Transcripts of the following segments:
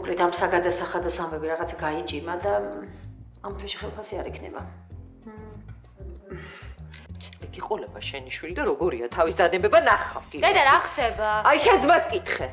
მოკლედ ამ საგადასახადოს ამბები რაღაცა გაიჭიმა და ამ თვეში ხელფასი არ იქნება. გიყოლება შენი შვილი და როგორია თავის დადებება ნახავ. დედა რა ხდება? აი შენ ძმას კითხე.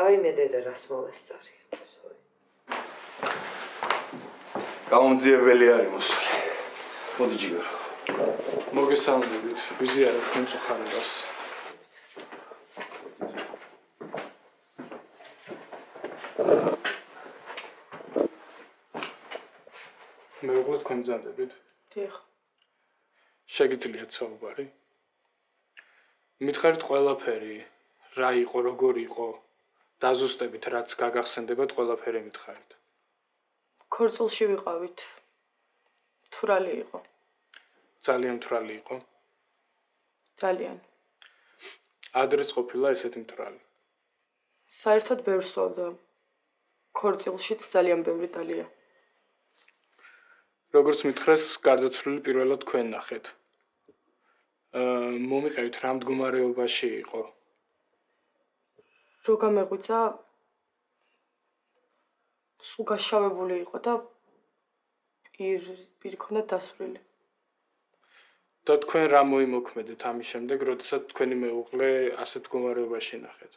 აი მე დედა რას მოვესწარი. გამომძიებელი არის მოსული. მოდი ჯიგარო. მოგესალმებით. ვიზიარებ თქვენ წუხარებას. მეუღლე თქვენ მზადებით? დიახ. შეგიძლიათ საუბარი? მითხარით ყველაფერი, რა იყო, როგორ იყო, დაზუსტებით რაც გაგახსენდებათ ყველაფერი მითხარით. ქორწილში ვიყავით. თურალი იყო. ძალიან მთვრალი იყო. ძალიან. ადრეც ყოფილა ესეთი მთვრალი. საერთოდ ბევრს ვსვავდა. ქორწილშიც ძალიან ბევრი დალია. როგორც მითხრეს, გარდაცვლილი პირველად თქვენ ნახეთ. მომიყევით რა მდგომარეობაში იყო? რო გამეღვიძა სულ გაშავებული იყო და პირი ქონდა დასვრილი. და თქვენ რა მოიმოქმედეთ ამის შემდეგ, როდესაც თქვენი მეუღლე ასეთ მდგომარეობაში ნახეთ?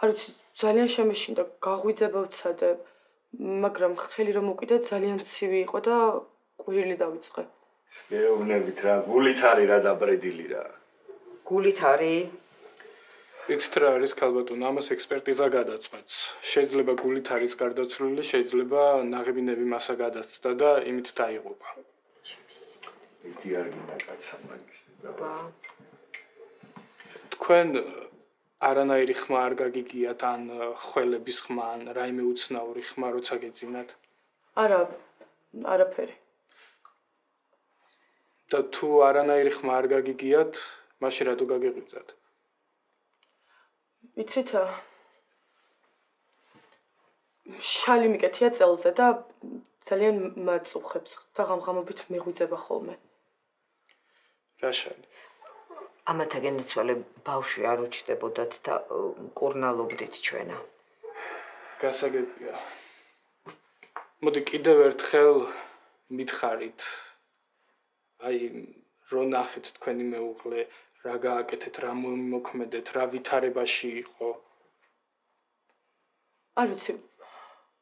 არ ვიცი, ძალიან შემეშინდა, გაღვიძება ვცადე, მაგრამ ხელი რომ მოკიდა ძალიან ცივი იყო და ყვირილი დავიწყე. გეუბნებით რა, გულით არის რა დაბრედილი რა. გულით არის? იცით რა არის ქალბატონო, ამას ექსპერტიზა გადაწყვეტს. შეიძლება გულით არის გარდაცვლილი, შეიძლება ნაღებინები მასა გადასცდა და იმით დაიღუპა. ერთი არ გინდა კაცა მაგის და. თქვენ არანაირი ხმა არ გაგიგიათ ან ხველების ხმა ან რაიმე უცნაური ხმა როცა გეძინათ? არა, არაფერი. და თუ არანაირი ხმა არ გაგიგიათ, მაშინ რატო გაგიღვიძათ? იცით, შალი მიკეთია წელზე და ძალიან მაწუხებს და ღამღამობით მიღვიძება ხოლმე. რა შალი? ამათაგენიცვალე ბავშვი არ უჩნდებოდათ და მკურნალობდით ჩვენა. გასაგებია. მოდი კიდევ ერთხელ მითხარით. აი, რო ნახეთ თქვენი მეუღლე, რა გააკეთეთ, რა მოიმოქმედეთ, რა ვითარებაში იყო. არ ვიცი,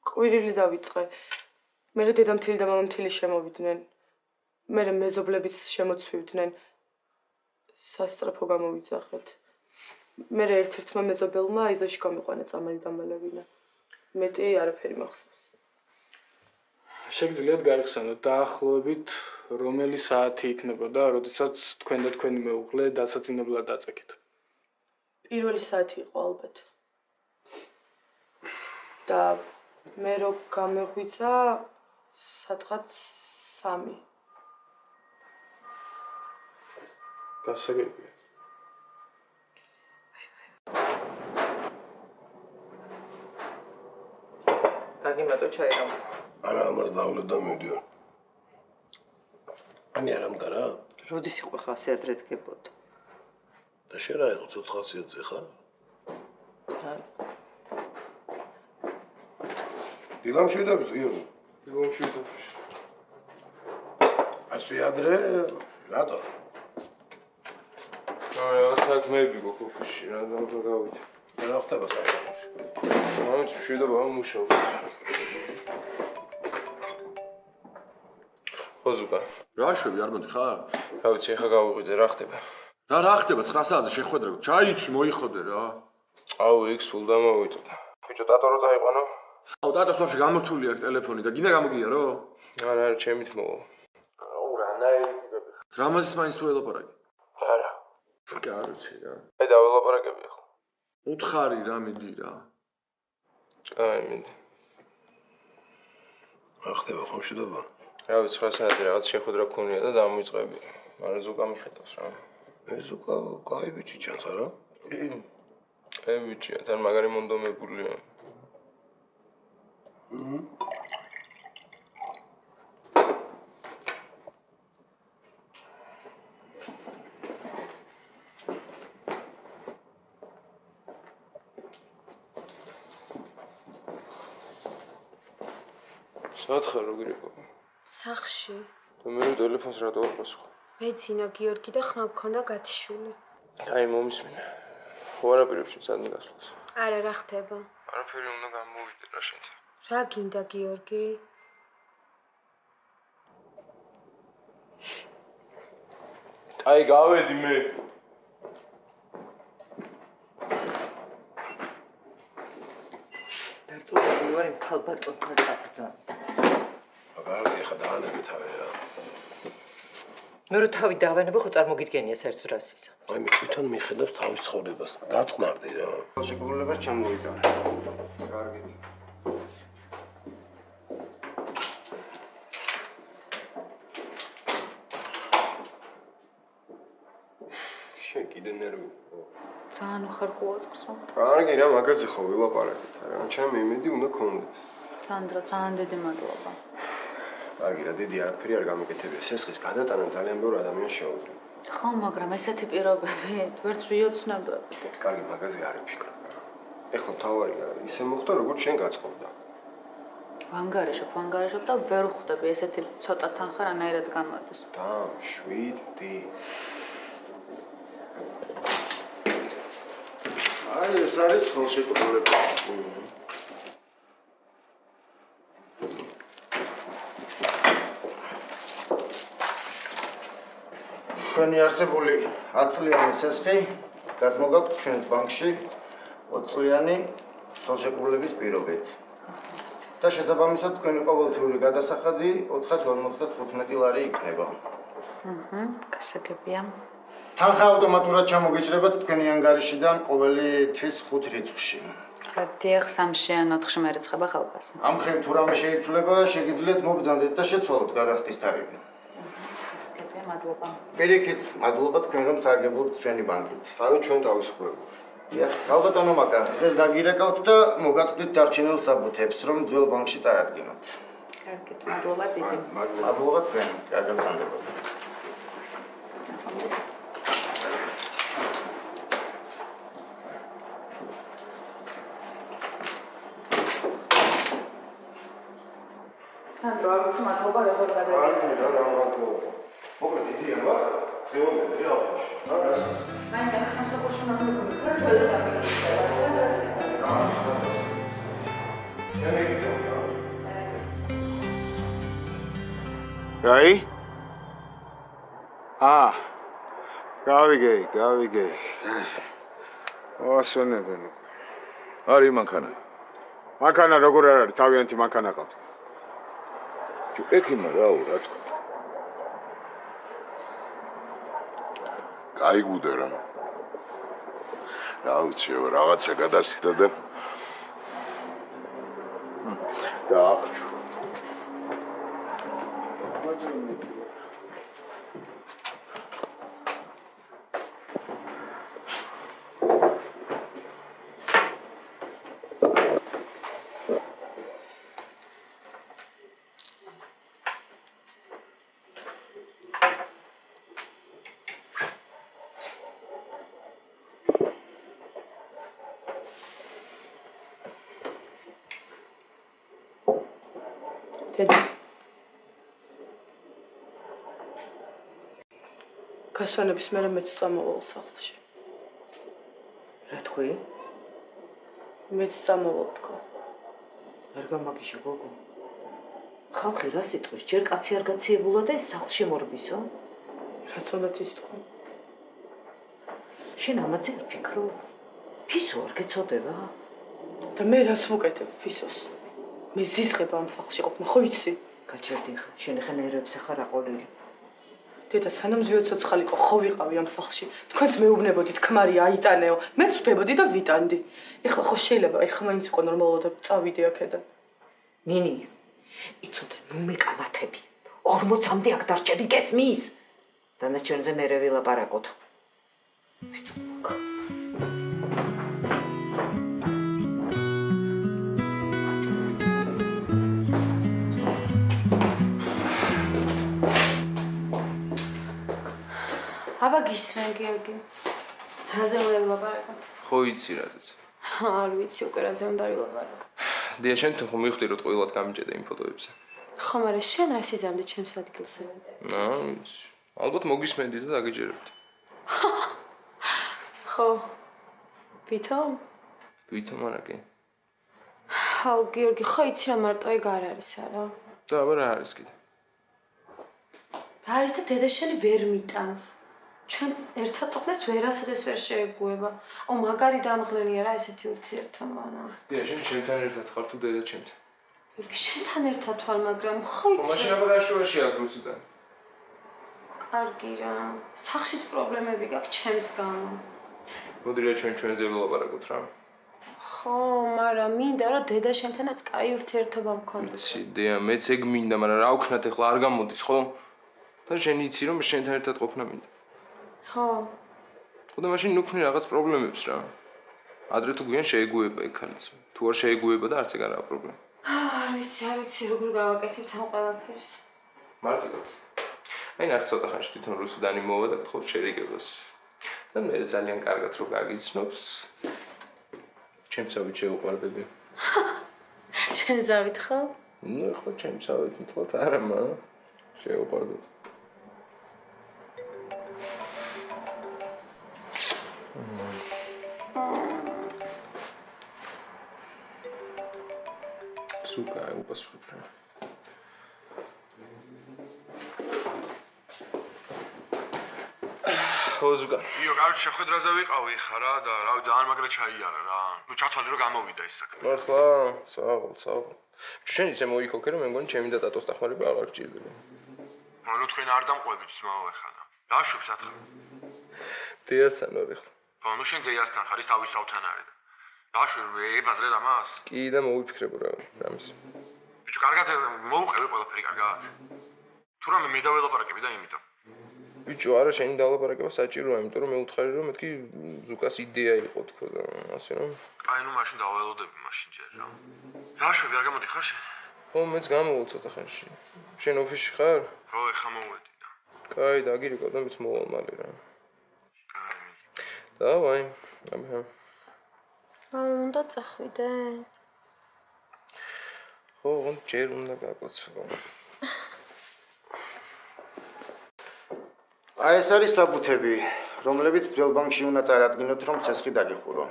ყვირილი დავიწყე. მერე დედამთილი და მამამთილი შემოვიდნენ. მერე მეზობლებიც შემოცვივდნენ. სასწრაფო გამოვიძახეთ. მერე ერთ-ერთმა მეზობელმა იზოში გამიყვანა წამალი დამალევინა. მეტი არაფერი მახსოვს. შეგიძლიათ გაიხსენოთ დაახლოებით რომელი საათი იქნებოდა, როდესაც თქვენ და თქვენი მეუღლე დასაცინებლად დაწეკეთ. პირველი საათი იყო ალბათ. და მე რო გამეღვიძა სადღაც 3. გასაგებია. გაგიმატო ჩაი რა. არა, ამას დავლებ და მივდივარ. Ani არ ამგარა? როდის იყო ხა ასე ადრე დგებოდ? და შენ რა იყო 400-ზე ხარ? დილამ შედაბის ღირო. დილამ შედაბის. ასე ადრე რატო? რაღაც საქმეები გქონდა ოფისში, რა გავიდე. რა ხდება საქმეში? მაინც მშვიდობა მუშაობს. ხოზუკა. რა შვები არ მოდი ხარ? რა ვიცი, ეხა გავიღვიძე, რა ხდება? რა ხდება 9 საათზე შეხვედრა? ჩაიცვი, მოიხოდე რა. აუ, იქ სულ დამოვიწოდა. ბიჭო, დატო რო წაიყვანო? აუ, დატოს ვაფშე გამორთული აქვს ტელეფონი და გინდა გამოგიარო? არა, ჩემით მოვა. აუ, რანაირი ტიპები ხარ. დრამაზის მაინც თუ ელაპარაკი? არა. კაროჩი რა. აი, დაველაპარაკები ახლა. უთხარი რა, მიდი რა. აი, მინდა. რა ხდება ხომ შედობა? რა ვიცი, 9 საათი რაღაც შეხვედრა გქონია და დამოიწყები. მაგრამ ზუკა მიხედავს რა. ეს ზუკა კაი ბიჭი ჩანს არა? კაი ბიჭია, თან მაგარი მონდომებულია. სათხარ როგორ იყო? სახში. და მე ტელეფონს რატო არ პასუხობ? მეძინა გიორგი და ხმა მქონდა გათიშული. აი მომისმინე. ხო არ აპირებშენ სადმე გასვლას. არა რა ხდება? არაფერი უნდა გამოვიდე რა შენთან. რა გინდა გიორგი? აი გავედი მე. დარწმუნებული ვარ იმ ქალბატონთან დაბრძან. კარგი, ხა დაანები თავი რა. მე რო თავი დავანებო, ხო წარმოგიდგენია საერთოდ რას ისა. აი მე თვითონ მიხედავს თავის ცხოვრებას. დაწნარდი რა. შეგულებას ჩამოვიტანე. კარგით. შენ კიდე ნერვი. ძალიან უხერხულად გსმობ. კარგი რა, მაგაზე ხო ვილაპარაკეთ, არა? ჩემი იმედი უნდა გქონდეს. სანდრო, ძალიან დიდი მადლობა. კარგი რა, დიდი არაფერი არ გამეკეთებია. სესხის გადატანა ძალიან ბევრ ადამიანს შეუძლია. ხო, მაგრამ ესეთი პირობები ვერც ვიოცნებებდი. კარგი, მაგაზე არ ვფიქრობ. ეხლა თავარია, ისე მოხდა, როგორც შენ გაწყობდა. ვანგარიშობ და ვერ ვხვდები ესეთი ცოტა თანხა რანაირად გამოდის. დამშვიდდი. აი, ეს არის ხელშეკრულება. ჩვენი არსებული 10 წლიანი სესხი გადმოგაქვთ ჩვენს ბანკში 20 წლიანი ხელშეკრულების პირობით. და შესაბამისად თქვენი ყოველთვიური გადასახადი 455 ლარი იქნება. გასაგებია. თანხა ავტომატურად ჩამოგეჭრებათ თქვენი ანგარიშიდან ყოველი თვის 5 რიცხვში. დიახ, 3-ში ან 4-ში მერიცხება ხალხას. ამ მხრივ თუ რამე შეიცვლება, შეგიძლიათ მობრძანდეთ და შეცვალოთ გადახდის თარიღი. გასაგებია, მადლობა. პირიქით, მადლობა თქვენ რომ სარგებლობთ ჩვენი ბანკით. ანუ ჩვენ თავისუფლებული. დიახ, ალბათო მაკა, დღეს დაგირეკავთ და მოგაწვდით დარჩენილ საბუთებს, რომ ძველ ბანკში წარადგინოთ. კარგით, მადლობა დიდი. მადლობა თქვენ, კარგად გრძანდებოდ. სანდრო, არ ვიცი მადლობა როგორ გადაგიხადა. არა, რა მადლობა. მოკლედ იდეა მაქვს, დღევანდელი რეალობაში. მაინც სამსახურში მაგნებული ვარ, თველს გამიგიხდება, სადაც რაი? გავიგე. ოსვენებენ. არის მანქანა. მანქანა როგორ არ არის? თავიანთი მანქანა ყავთ. ექიმა რაო, რა თქმა. გაიგუდა რა. რა ვიცი, რაღაცა გადასცდა და დაახჩო. დედა. გასვენების მერე მეც წამოვალ სახლში. რა თქვი? მეც წამოვალ თქო. არ გამაგიჟე გოგო. ხალხი რა სიტყვის, ჯერ კაცი არ გაციებულა და ეს სახლში მორბისო? რაც უნდა ის თქვა. შენ ამაზე არ ფიქრობ? ფისო არ გეცოდება? და მე რას ვუკეთებ ფისოს? მე ზისხება ამ სახლში ყოფნა, ხო იცი? გაჩერდი ხა, შენ ხან ერებს ახარ აყოლილი. დედა, სანამ ზვიო ცოცხალი იყო, ხო ვიყავი ამ სახლში. თქვენც მეუბნებოდით, ქმარი აიტანეო. მეც ვდებოდი და ვიტანდი. ეხლა ხო შეიძლება, ეხლა მაინც იყო ნორმალურად და წავიდე აქედან. ნინი, იცოდე, ნუ მეკამათები. 40-მდე აქ დარჩები გესმის? დანარჩენზე მერე ვილაპარაკოთ. ვიწმოკ. აბა გისმენ გიორგი. რაზე უნდა ვილაპარაკოთ? ხო იცი რაზეც. არ ვიცი უკვე რაზე უნდა ვილაპარაკო. დია შენ თუ ხომ მივხვდი რომ ყველად გამიჭედა იმ ფოტოებზე. ხო, მაგრამ შენ არ სიზამდე ჩემს ადგილზე. ვიცი. ალბათ მოგისმენდი და დაგეჯერებდი. ხო. ვითომ? ვითომ არა კი. აუ გიორგი, ხო იცი რა მარტო ეგ არ არის არა? და აბა რა არის კიდე? რა არის და დედა შენი ვერ მიტანს. ჩვენ ერთად ყოფნას ვერასოდეს ვერ შეეგუება. აუ მაგარი დამღლელია რა ესეთი ურთიერთობა. დია შენ ჩემთან ერთად ხარ თუ დედა ჩემთან? გიორგი, შენთან ერთად ვარ, მაგრამ ხო იცი. მაშინ აბა რა შუაშია გრუსიდან? კარგი რა. სახშის პრობლემები გაქვს ჩემს გამო. მოდი რა ჩვენზე ვილაპარაკოთ რა. ხო, მაგრამ მინდა რომ დედა შენთანაც კაი ურთიერთობა მქონდეს. იცი, დია, მეც ეგ მინდა, მაგრამ რა ვქნათ ახლა არ გამოდის, ხო? და შენ იცი რომ შენთან ერთად ყოფნა მინდა. ხო. ხო და მაშინ ნუქნი რაღაც პრობლემებს რა. ადრე თუ გვიან შეეგუება ეგ ხალხს. თუ არ შეეგუება და არც ეგ არა პრობლემა. არ ვიცი როგორ გავაკეთებთ ამ ყველაფერს. მარტივად. აი ნახე ცოტა ხანში თვითონ რუსუდანი მოვა და გთხოვთ შერიგებას. და მე ძალიან კარგად რო გაგიცნობს. ჩემსავით შეუყვარდები. შენ ზავით ხო? ნუ ხო ჩემსავით მithot არა მა. შეუყვარდები. Сука, упасუხებ რა. ხოზგა. იო, კარგი შეხვედრაზე ვიყავი ხა რა და რავი ძალიან მაგრა ჩაიარა რა. ნუ ჩათვალე რომ გამოვიდა ის საქმე. მართლა? საღოლ. შენ ისე მოიქოქე რომ მე მგონი ჩემი და ტატოს დახმარება აღარ გჭირდება. ნუ თქვენ არ დამყვებით ძმაო ხა და. რა შვებს ათხა? დიასთან ორი ხო. ნუ შენ დიასთან ხარ ის თავის თავთან არის. რა შვებ ებაზრე რამას? კი და მოვიფიქრებო რა რამის. ბიჭო, კარგად მოუყევი ყველაფერი კარგად. თუ რამე მე დაველაპარაკები და იმითო. ბიჭო, არა შენი დალაპარაკება საჭიროა, იმიტომ რომ მე უთხარი რომ მეთქი ზუკას იდეა იყო თქო და ასე რომ. აი ნუ მაშინ დაველოდები მაშინ ჯერ რა. რა შვები არ გამოდიხარ შენ? ხო, მეც გამოვულ ცოტა ხანში. შენ ოფისში ხარ? ხო, ეხა მოვედი და. კაი, დაგირეკავ და მეც მოვალ მალე რა. კაი. დავაი, აბა. უნდა წახვიდე? ხო, ჯერ უნდა გაკოცო. აი ეს არის საბუთები, რომლებიც ძველ ბანკში უნდა წარადგინოთ, რომ ცესხი დაგიხურო.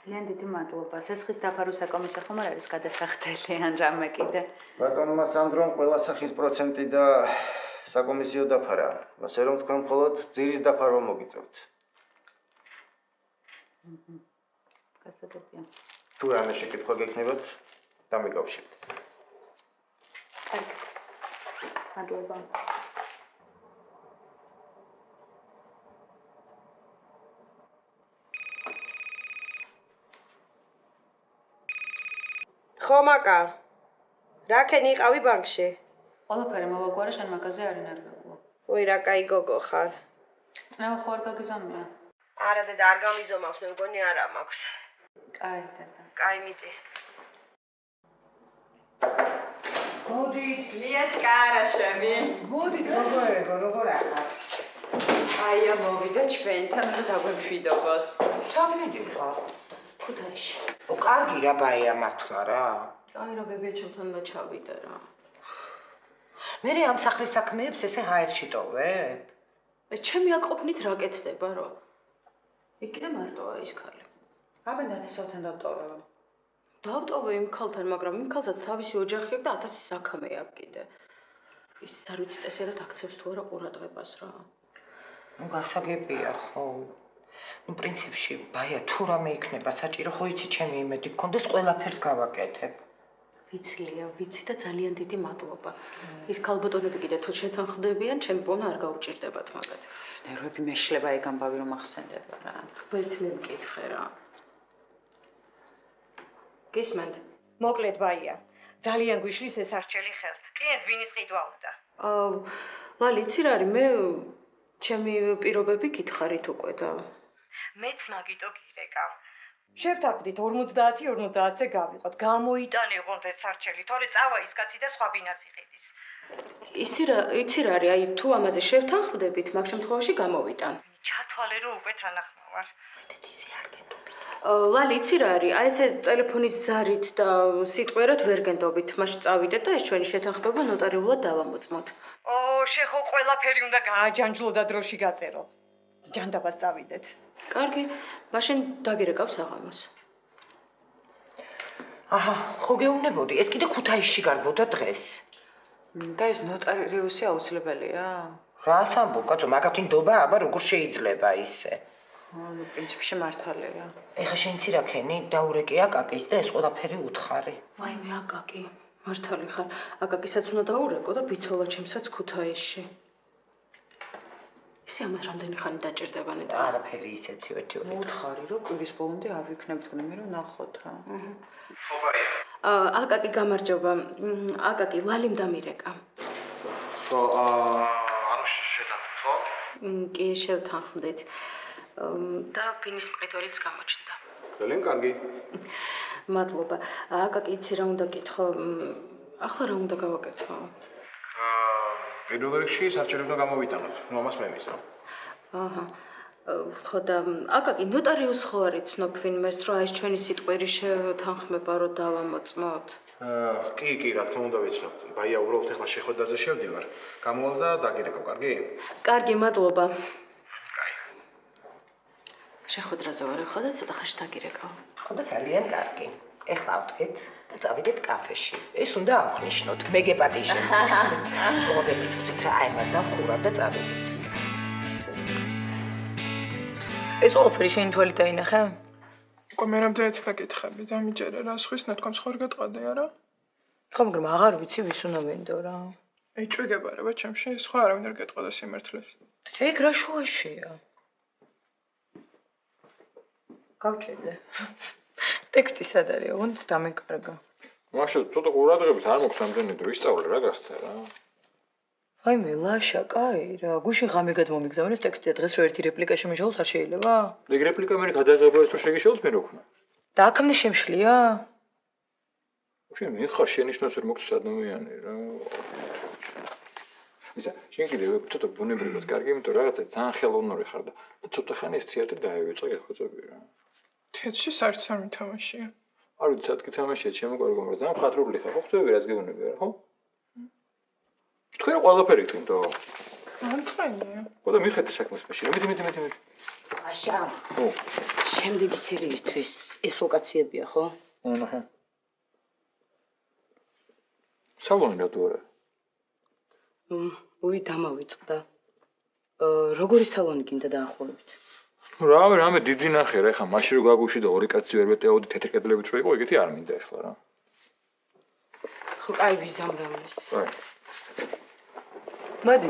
ძალიან დიდი მადლობა. ცესხის დაფარვის საკომისე ხომ არ არის გადასახდელი ან რამე კიდე? ბატონმა სანდრომ ყველა სახის პროცენტი და საკომისიო დაფარა. ასე რომ თქვენ მხოლოდ ძირის დაფარვა მოგიწევთ. გასაგებია. თუ რამე შეკითხვა გექნებათ, დამიკავშირდეთ. კარგი. მადლობა. ხომაკა რა ქენი იყავი ბანკში? ყველაფერი მოვაგვარე, შენ მაგაზე არ ინერვებულო. ой, რა კაი გოგო ხარ. წნევა ხო არ გაგიზამია? არა დედა, არ გამიზომავს, მე მგონი არა მაქვს. კაი, დედა. კაი, მიდი. მოდით, ლიაჩკა, რა შემი? მოდით, როგორ ახარ? აია მოვიდა ჩვენთან და დაგვემშვიდობას. სამიდი ხარ? ქუთაისში. კარგი რა ბაია მართლა რა. აი რა ბებიაჩემთან და ჩავიდა რა. მე ამ სახლის საქმეებს ესე ჰაერში ტოვებ? ჩემი აკოფნით რა კეთდება რა. იქ კიდე მარტოა ის ქალი. აბა ნათესავთან დავტოვებ. დავტოვე იმ ქალთან, მაგრამ იმ ქალსაც თავისი ოჯახი აქვს და 1000 საქმე აქვს კიდე. ის არ ვიცი წესერად აქცევს თუ არა ყურადღებას რა. ნუ გასაგებია ხო? ნუ პრინციპში ბაია თუ რამე იქნება საჭირო, ხო იცი ჩემი იმედი გქონდეს ყველაფერს გავაკეთებ. ვიცი და ძალიან დიდი მადლობა. ის ქალბატონები კიდე თუ შეთანხმდებიან, ჩემი პონა არ გაუჭირდებათ მაგათ. ნერვები მეშლება ეგ ამბავი რომ ახსენდება რა. ღმერთი მე მკითხე რა. გისმენთ? მოკლედ ბაია. ძალიან გვიშლის ეს არჩელი ხელს. კლიენტს ვინის ყიდვა უნდა. ლალი, იცი რა არის, მე ჩემი პირობები გითხარით უკვე და მეც მაგიტო გირეკავ. შევთანხმდით 50-50-ზე გავიყოთ. გამოიტანე ღონთ ეს არჩელი, თორე წავა ის კაცი და სხვა ბინას იყიდის. იცი რა არის, აი თუ ამაზე შევთანხმდებით, მაგ შემთხვევაში გამოვიტან. ჩათვალე რომ უკვე თანახმა ვარ. ისე არ გენდობი. ლალი, იცი რა არის, აი ესე ტელეფონის ზარით და სიტყვიერად ვერ გენდობით. მაშინ წავიდეთ და ეს ჩვენი შეთანხმება ნოტარიულად დავამოწმოთ. შეხო ყველაფერი უნდა გააჯანჯლო და დროში გაწერო. ჯანდაბას წავიდეთ. კარგი, მაშინ დაგირეკავ საღამოს. აჰა, ხო გეუბნებოდი, ეს კიდე ქუთაისში გარბოდა დღეს. და ეს ნოტარიუსი აუცილებელია? რას ამბობ, კაცო, მაგათი ნდობა აბა როგორ შეიძლება ისე? პრინციპში მართალია. ეხა შენ იცი რა ქენი, დაურეკე აკაკის და ეს ყველაფერი უთხარი. ვაიმე აკაკი, მართალი ხარ. აკაკისაც უნდა დაურეკო და ბიცოლა ჩემსაც ქუთაისში. ისე ამას რამდენი ხანი დაჭირდება ნეტა? არაფერი ისეთი ვეთიო. მოუთხარი რომ კვირის ბოლომდე არ ვიქნებით გნები რომ ნახოთ რა. ხო ბაია. აკაკი გამარჯობა. აკაკი ლალიმ დამირეკა. ხო, ანუ შეთანხმდით, ხო? კი, შევთანხმდით. და ფინის მყიდველიც გამოჩნდა. ძალიან კარგი. მადლობა. აკაკი, იცი რა უნდა გითხო? ახლა რა უნდა გავაკეთო? პირველ რიგში სარჩელი უნდა გამოვიტანოთ. ნუ ამას მე მისწავ. აჰა. ხო და აკაკი ნოტარიუს ხო არის ცნობ ვინმეს, რომ ეს ჩვენი სიტყვიერი შეთანხმება რომ დავამოწმოთ? კი, რა თქმა უნდა ვიცნობ. ბაია უბრალოდ ახლა შეხვედრაზე შევდივარ. გამოვალ და დაგირეკავ, კარგი? კარგი, მადლობა. შეხვედრაზე ვარ ახლა და ცოტა ხანში დაგირეკავ. ხო და ძალიან კარგი. ეხლა ავდგეთ და წავიდეთ კაფეში. ეს უნდა აღნიშნოთ, მე გეპატიჟებ. თუმცა ერთი წუთით რა აიმას დავხურავ და წავიდეთ. ეს ყველაფერი შენი თვალით დაინახე? უკვე მე რამდენიც მეკითხები და მიჯერე რა სხვის ნათქვამს ხარ გეტყადე არა? ხო, მაგრამ აღარ ვიცი ვის უნდა ვინდო რა. აი ჭვიგებარება ჩემში, სხვა არავინ არ გეტყოდა სიმართლეს. ეგ რა შუაშია? გავჭირდე. ტექსტი სად არის? ოღონდ დამეკარგა. მაშინ ცოტა ყურადღებით არ მოხს ამდენი დრო ისწავლე რა გასცა რა. ვაიმე, ლაშა, კაი რა. გუშინ ღამე გადმომიგზავნეს ტექსტი და დღეს რო ერთი რეპლიკა შემეშალოს არ შეიძლება? ეგ რეპლიკა მე გადაღება ეს რო შეგიშალოს მე რო ხნა. და აქამდე შემშლია? შენ მიხარ შენიშნოს ვერ მოგწ ადამიანი რა. ისა, შენ კიდე ცოტა ბუნებრივად კარგი, იმიტომ რაღაცა ძალიან ხელოვნური ხარ და ცოტა ხანი ეს თეატრი დაევიწყე გეხოცები რა. თეატრში საერთოდ არ მითამაშია. არ ვიცი, სად გითამაშია ჩემო კარგო, მაგრამ ძალიან მხატვრული ხარ. ხო ხვდები რაც გეუბნები რა, ხო? თქვენ ყველაფერი წინდო. ანტრენია. ხო და მიხედი საქმეს მაშინ. მიდი. აშა. ხო. შემდეგი სერიისთვის ეს ლოკაციებია, ხო? აჰა. სალონი რა თუ არა? უი დამავიწყდა. როგორი სალონი გინდა დაახლოებით? რავი, რამე დიდი ნახე რა, ეხა მაშინ რო გაგუში და ორი კაცი ვერ ვეტეოდი თეთრი კედლებით რო იყო, ეგეთი არ მინდა ეხლა რა. ხო, კაი ვიზამრამეს. მადი.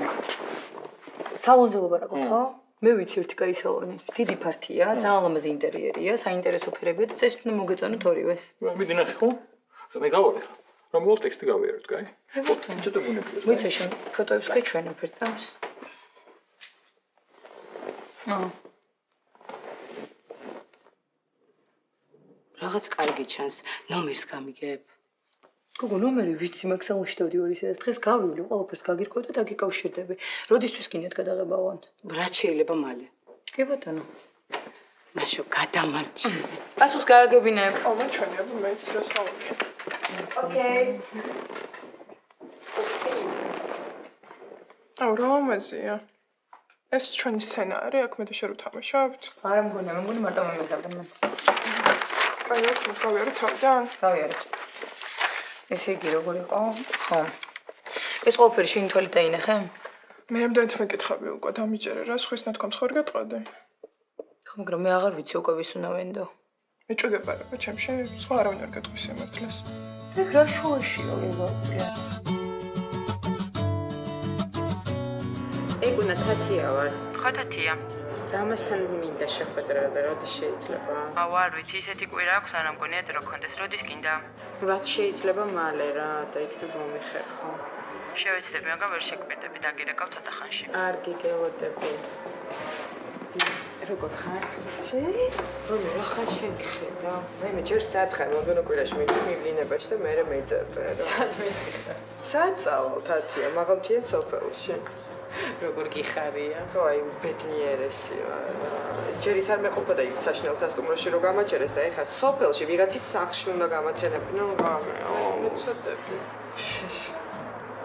სალონზე ლაპარაკობ, ხო? მე ვიცი ერთი კაი სალონი. დიდი ფართია, ძალიან ლამაზი ინტერიერია, საინტერესო ფერებია და წეს უნდა მოგეწონოთ ორივეს. მიდი ნახე ხო? მე გავარე. რომ მოვ ტექსტი გავიაროთ, კაი? ცოტა ბუნებრივია. ვიცი შენ ფოტოებს გაჩვენებ ერთ წამს. რაღაც კარგი ჩანს, ნომერს გამიგებ. გოგო, ნომერი ვიცი, მაგ სალონში დავდი 2-3 დღეს გავივლი, ყველაფერს გაგირკვევ და დაგიკავშირდები. როდისთვის გინდათ გადაღებავთ? რაც შეიძლება მალე. კი ბატონო. მაშო გადამარჩი. პასუხს გააგებინებ. აბა ჩვენი აბა მეც რა სალონია. ოკეი. აუ რა ამაზია. ეს ჩვენი სცენარი, აქ მე და შენ ვთამაშობთ? არა მგონია, მე მგონი მარტო მომეღებენ. აი, აქ გავიარეთ თავიდან? გავიარეთ. ესე იგი როგორ იყო? ხო. ეს ყველაფერი შენი თვალით დაინახე? მე რამდენიც მეკითხები უკვე დამიჯერე რა, სხვის ნათქვამს ხარ გეტყოდი? ხო, მაგრამ მე აღარ ვიცი უკვე ვის უნდა ვენდო. მეჭუგება რა, ჩემში სხვა არავინ არ გეტყვის სიმართლეს. ეგ რა შუაშია ვიღაცა. ეგ უნდა თათია ვარ. ხო თათია. რამასთან მინდა შეხვედრა და როდის შეიძლება? აუ არ ვიცი, ისეთი კვირა აქვს, არ ამგონია დრო კონდეს, როდის გინდა? რაც შეიძლება მალე რა და იქნებ მომიხერ ხო? შევეცდები, მაგრამ ვერ შეგვირდები, დაგირეკავ ცოტა ხანში. არ გიგელოდები. როგორ ხარ? შენი? რა ხარ შეგხედა? მე ჯერ სათხარ მომდენო კვირაში მივლინებაში და მე მეძებე რა. სად მიხარ? სად წავალ თათია, მაღალმთიან სოფელში. როგორ გიხარია? ხო, აი ბედნიერესი ვარ. ჯერ ის არ მეყოფოდა იქ საშნელ სასტუმროში რომ გამაჭერეს და ეხლა სოფელში ვიღაცის სახლში უნდა გამათენებინო გამეო. მეცოდები.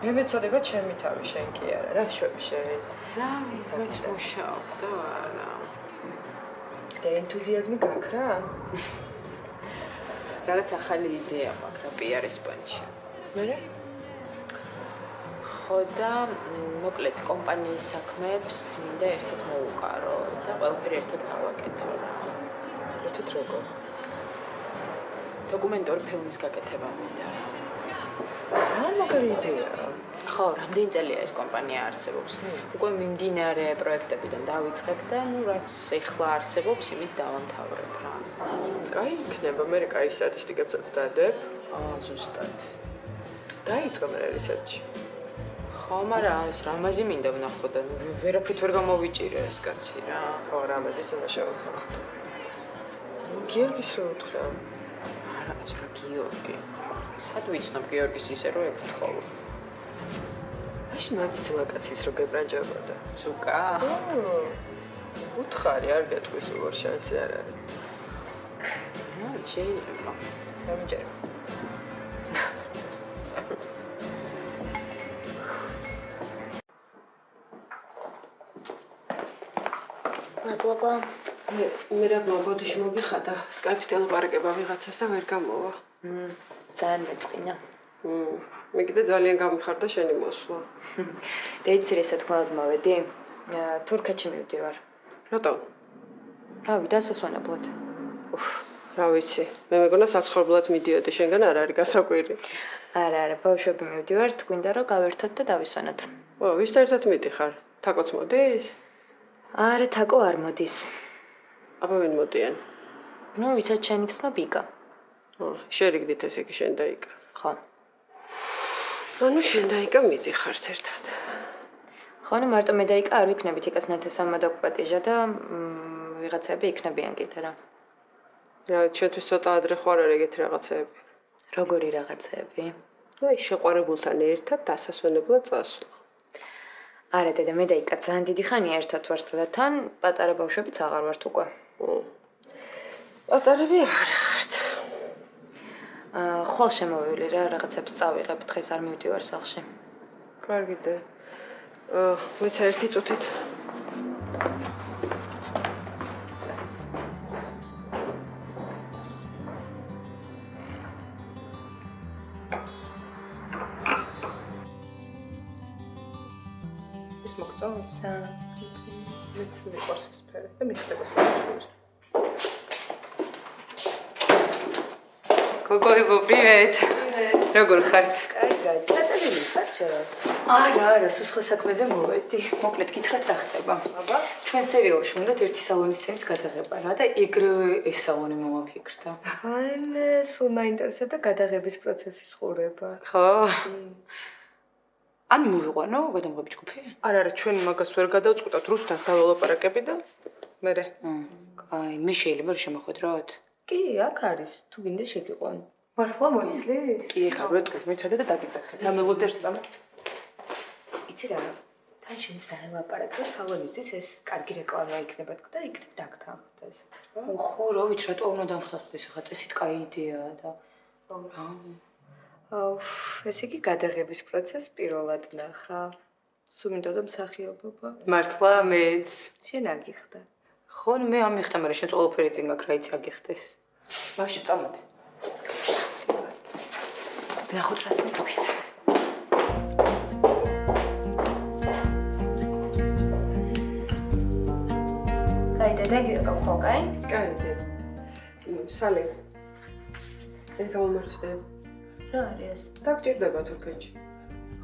მე მეცოდება ჩემი თავი, შენ კი არა, რა შვები შენ? რა, მეც მუშაობ და არა. და ენთუზიაზმი გაქვს რა? რაღაც ახალი იდეა მაქვს რა PR ესპანეთში. მე? ხო და მოკლედ კომპანიის საქმეებს მინდა ერთად მოვუყარო და ყველაფერი ერთად გავაკეთო რა. ერთად როგორ? დოკუმენტური ფილმის გაკეთება მინდა. ძალიან მაგარი იდეაა. ხო, რამდენი წელია ეს კომპანია არსებობს. უკვე მიმდინარე პროექტებიდან დავიწყებ და ნუ რაც ეხლა არსებობს, იმით დავამთავრებ რა. კაი იქნება, მე კაი სტატისტიკებსაც დადებ. ზუსტად. დაიწყო მე რისერჩი. ხო, მაგრამ ეს რამაზი მინდა ვნახო და ვერაფრით ვერ გამოვიჭირე ეს კაცი რა. ხო, რამაზის უნდა შევუთხრა. გიორგის რა უთხრა? რაღაც რა გიორგი. სად ვიცნობ გიორგის ისე რომ ეკითხავ. მაშინ მაგის ვაკაცის რო გებრანჯებოდა. ზუკა. უთხარი არ გეტყვის უგორ შანსი არ არის. შეიძლება. გამიჯერე. მადლობა. მე რა ბოდიში მოგიხადა, Skype-ით ელაპარაკება ვიღაცას და ვერ გამოვა. ძალიან მეწყინა. მე კიდე ძალიან გამიხარდა შენი მოსვლა. დეიცირესად ხმალად მოვედი. თურქეთში მივდივარ. რატომ? რავი, დასასვენებლად. რა ვიცი, მე მეგონა საცხოვრებლად მიდიოდი, შენგან არ არის გასაკვირი. არა, ბავშვები მივდივართ, გვინდა რომ გავერთოთ და დავისვენოთ. ვისთან ერთად მიდიხარ? თაკოც მოდის? არა, თაკო არ მოდის. აბა ვინ მოდიან? ნუ ვიცით შენი ცნო ბიკა. შერიგდით ესე იგი შენ და იკა. ხო. ანუ შენ და იკა მიდიხართ ერთად. ხო, ნუ მარტო მე და იკა არ ვიქნებით, იკას ნათესამა დაგუპატიჟა და ვიღაცები იქნებიან კიდე რა. რა, ჩვენთვის ცოტა ადრე ხوار არ ეგეთი რაღაცეები. როგორი რაღაცეები? ნუ აი შეყვარებულთან ერთად დასასვენებლად წასვლა. არა, დედა, მე და იკა ძალიან დიდი ხანია ერთად ვართ და თან პატარა ბავშვებიც აღარ ვართ უკვე. პატარები აღარ ხართ. ხვალ შემოვივლი რა, რაღაცებს წავიღებ, დღეს არ მივდივარ სახლში. კარგი და მოიცა ერთი წუთით. ეს მოგწონს? და მეც მიყვარს ეს ფერი და მიხდება გოგოებო, პრივეტ. როგორ ხართ? კარგად, ჩაწერილი ხარ შენ? არა, სუსხო საქმეზე მოვედი. მოკლედ გითხრათ რა ხდება. აბა, ჩვენ სერიალში უნდათ ერთი სალონის სცენის გადაღება რა და ეგრევე ეს სალონი მომაფიქრდა. აი მე სულ მაინტერესებდა გადაღების პროცესის ყურება. ხო? ან მოვიყვანო გადამღები ჯგუფი? არა, ჩვენ მაგას ვერ გადავწყვიტავთ, რუსთანს დაველაპარაკები და მერე. კაი, მე შეიძლება რომ შემოხვედროთ? კი, აქ არის, თუ გინდა შეგიყვან. მართლა მოიცლის? კი, ხა ვეტყვი, მეცადე და დაგიწახე. დამელოდ ერთ წამო. იცი რა, თან შენც დაელაპარაკ, რომ სალონისთვის ეს კარგი რეკლამა იქნება და იქნებ დაგთანხმდეს. ხო, რა ვიცი, რატო უნდა დამხსოვდეს, ხა წესით კაი იდეაა და ესე იგი გადაღების პროცესს პირველად ვნახა. სულ მინდოდა მსახიობობა. მართლა მეც. შენ აგიხდა. ხო, მე ამიხდა, მაგრამ შენ ყველაფერი წინ გაქვს, რა იცი აგიხდეს. მაშინ წამოდი. ნახოთ რას მეტყვის. კაი, დაგირეკავ ხო, კაი? კაი, სალი. ეს გამომართვე. რა არის ეს? დაგჭირდება თურქეთში.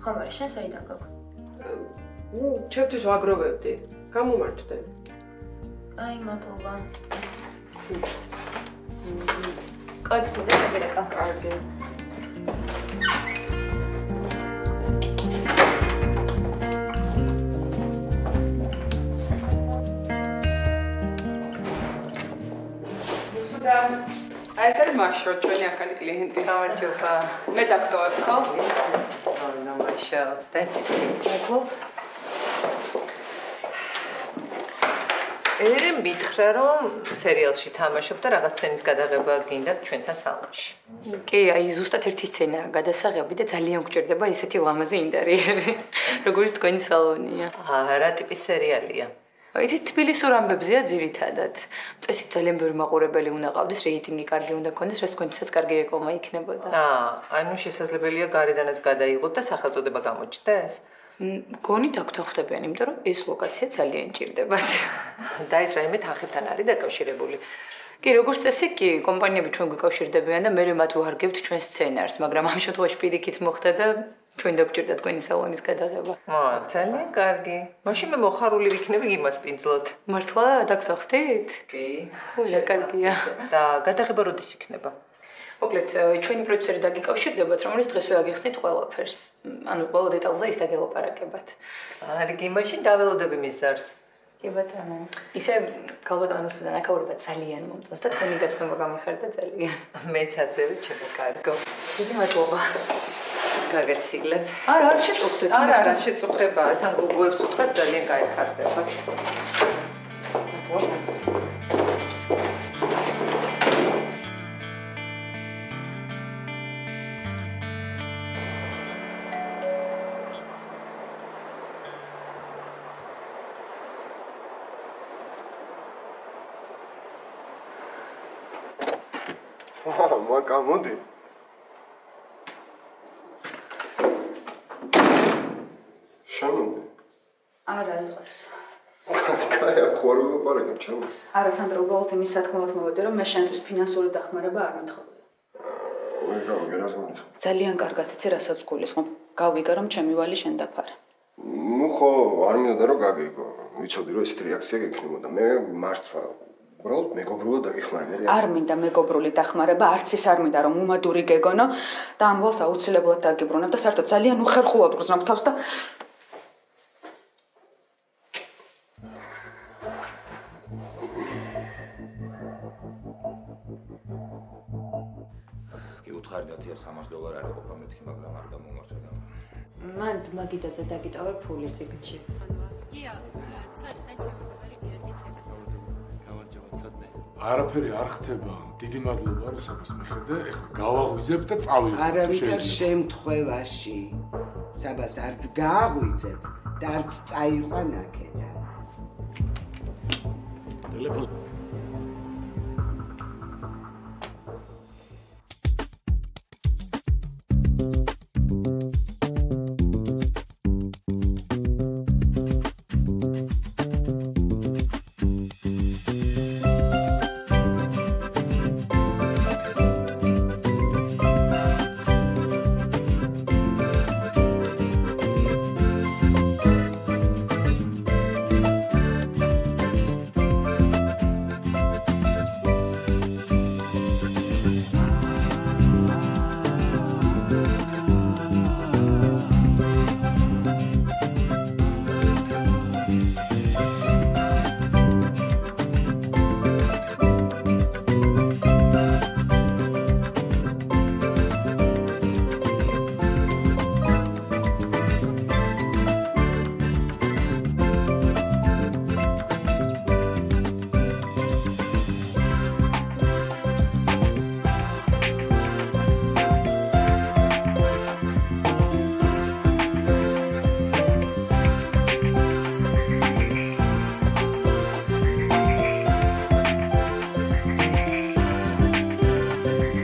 ხომ არის შენ საიდან გაქვს? ნუ, ჩემთვის ვაგროვებდი. გამომართვე. აი, მადლობა. კაცო, დაგირეკავ. კარგი. აი ეს არის მაშო, ჩვენი ახალი კლიენტი. გამარჯობა. მე დაგტოვებ, ხო? ნუ მაშო, დაჭიქი. ერი მითხრა რომ სერიალში თამაშობ და რაღაც სცენის გადაღება გინდათ ჩვენთან სალონში. კი, აი ზუსტად ერთი სცენაა გადასაღები და ძალიან გვჭირდება ისეთი ლამაზი ინტერიერი, როგორც თქვენი სალონია. რა ტიპის სერიალია? იცი თბილისურ ამბებზეა ძირითადად. წესით ძალიან ბევრი მაყურებელი უნდა ყავდეს, რეიტინგი კარგი უნდა ქონდეს, რაც თქვენთვისაც კარგი რეკლამა იქნებოდა. ანუ შესაძლებელია გარედანაც გადაიღოთ და სახელწოდება გამოჩნდეს? გონი დაგთანხმდებიან, იმიტომ რომ ეს ლოკაცია ძალიან ჭირდებათ. და ეს რაიმე თანხებთან არის დაკავშირებული? კი, როგორც წესი, კი, კომპანიები ჩვენ გვიკავშირდებიან და მე მათ ვარგებთ ჩვენ სცენარს, მაგრამ ამ შემთხვევაში პირიქით მოხდა და ჩვენ დაგჭირდა თქვენი სალონის გადაღება. ძალიან კარგი. მაშინ მე მოხარული ვიქნები იმას პინძლოთ. მართლა დაგთანხმდით? კი. რა კარგია. და გადაღება როდის იქნება? მოკლედ, ჩვენი პროდიუსერი დაგიკავშირდებათ, რომელიც დღესვე აგიხსნით ყველაფერს. ანუ ყველა დეტალზე ის დაგელაპარაკებათ. კარგი, მაშინ დაველოდები მის ზარს. კი ბატონო. ისე ქალბატონოსთან აკავრება ძალიან მომწონს და თქვენი გაცნობა გამიხარდა ძალიან. მეც ასევე ჩემო კარგო. დიდი მადლობა. გაგაცილებ. არა, არ შეწუხდეთ. არა, შეწუხება, თან გოგოებს უთხრათ ძალიან გაიხარდება. მაკა მოდი. შამო. არა იყოს. კაი, ხوار ვილაპარაკებ, ჩამო. არა, სანდრო, უბრალოდ იმის სათქმელად მოვედი, რომ მე შენთვის ფინანსური დახმარება არ მეთხოვია. გერას მომის. ძალიან კარგად იცი, რასაც გულისხმობ. გავიგა, რომ ჩემი ვალი შენ დაფარე. ნუ ხო, არ მინდოდა რომ გაგიგო. ვიცოდი რომ ეს რეაქცია გექნებოდა. მე მართლა უბრალოდ მეგობრულად დაგიხმარები. არ მინდა მეგობრული დახმარება, არც ის არ მინდა რომ უმადური გეგონო და ამ ვალს აუცილებლად დაგიბრუნებ და საერთოდ ძალიან უხერხულად გრძნობ თავს და კი უთხარი და $300 არის ყოფა მეთქი, მაგრამ არ გამომართვე. მან მაგიდაზე დაგიტოვე ფული წიგნში. არაფერი არ ხდება. დიდი მადლობა რომ სამას მიხედე. ეხლა გავაღვიძებ და წავიღებ. არავითარ შემთხვევაში საბას არც გააღვიძებ და არც წაიყვან აქედან. ტელეფონს Thank you.